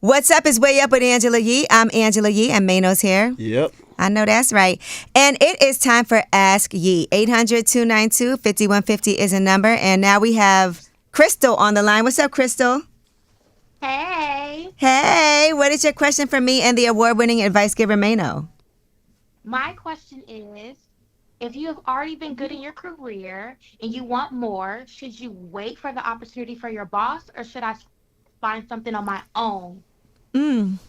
What's up is Way Up with Angela Yee. I'm Angela Yee, and Mano's here. Yep. I know that's right. And it is time for Ask Yee. 800-292-5150 is a number. And now we have Crystal on the line. What's up, Crystal? Hey. Hey, what is your question for me and the award-winning advice giver, Mano? My question is, if you have already been good in your career and you want more, should you wait for the opportunity for your boss, or should I find something on my own? You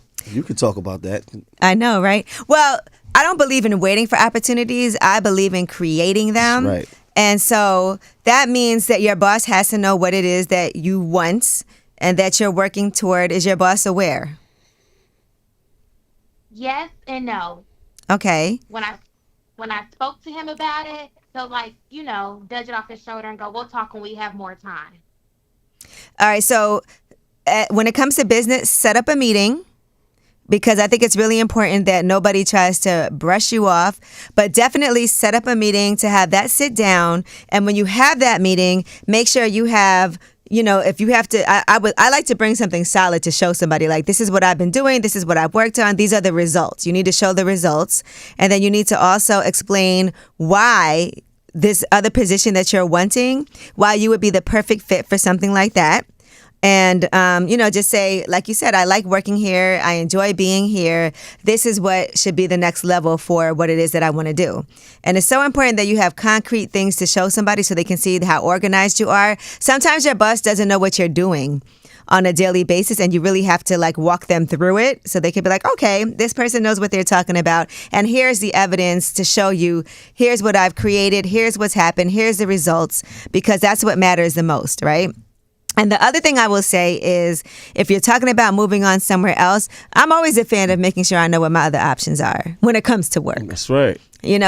could talk about that. I know, right? Well, I don't believe in waiting for opportunities. I believe in creating them. Right. And so that means that your boss has to know what it is that you want and that you're working toward. Is your boss aware? Yes and no. Okay. When I spoke to him about it, he'll dudge it off his shoulder and go, we'll talk when we have more time. All right. So when it comes to business, set up a meeting. Because I think it's really important that nobody tries to brush you off, but definitely set up a meeting to have that sit down. And when you have that meeting, make sure you have, if you have to, I like to bring something solid to show somebody, like, this is what I've been doing. This is what I've worked on. These are the results. You need to show the results. And then you need to also explain why this other position that you're wanting, why you would be the perfect fit for something like that. And, just say, like you said, I like working here. I enjoy being here. This is what should be the next level for what it is that I want to do. And it's so important that you have concrete things to show somebody so they can see how organized you are. Sometimes your boss doesn't know what you're doing on a daily basis, and you really have to walk them through it so they can be like, okay, this person knows what they're talking about. And here's the evidence to show you, here's what I've created. Here's what's happened. Here's the results, because that's what matters the most, right? And the other thing I will say is, if you're talking about moving on somewhere else, I'm always a fan of making sure I know what my other options are when it comes to work. That's right.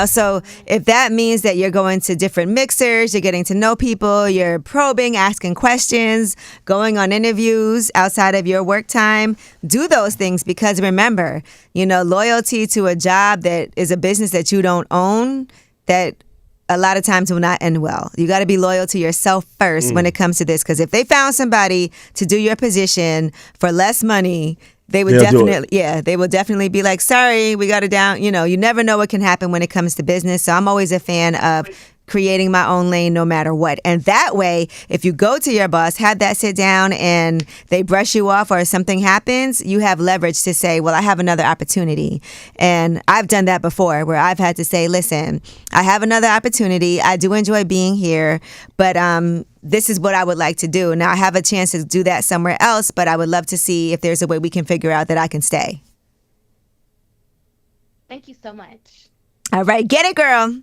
So if that means that you're going to different mixers, you're getting to know people, you're probing, asking questions, going on interviews outside of your work time, do those things, because remember, loyalty to a job that is a business that you don't own, that a lot of times will not end well. You got to be loyal to yourself first when it comes to this, because if they found somebody to do your position for less money, they would they will definitely be like, sorry, we got it down. You never know what can happen when it comes to business. So I'm always a fan of creating my own lane no matter what. And that way, if you go to your boss, have that sit down, and they brush you off or something happens, you have leverage to say, well, I have another opportunity. And I've done that before, where I've had to say, listen, I have another opportunity. I do enjoy being here, but this is what I would like to do. Now, I have a chance to do that somewhere else, but I would love to see if there's a way we can figure out that I can stay. Thank you so much. All right. Get it, girl.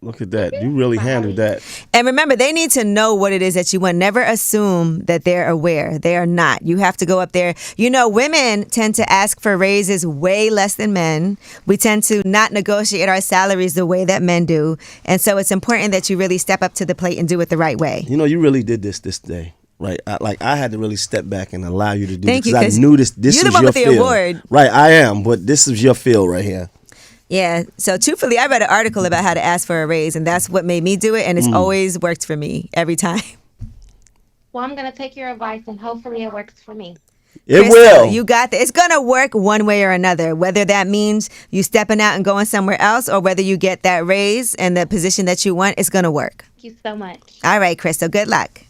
Look at that. You really handled that. And remember, they need to know what it is that you want. Never assume that they're aware. They are not. You have to go up there. Women tend to ask for raises way less than men. We tend to not negotiate our salaries the way that men do. And so it's important that you really step up to the plate and do it the right way. You really did this day. Right, I had to really step back and allow you to do this, because I knew this was your field. You're the one with the award. Right, I am, but this is your field right here. Yeah. So truthfully, I read an article about how to ask for a raise, and that's what made me do it. And it's always worked for me every time. Well, I'm going to take your advice, and hopefully it works for me. It Crystal, will. You got that. It's going to work one way or another, whether that means you stepping out and going somewhere else, or whether you get that raise and the position that you want, it's going to work. Thank you so much. All right, Crystal. Good luck.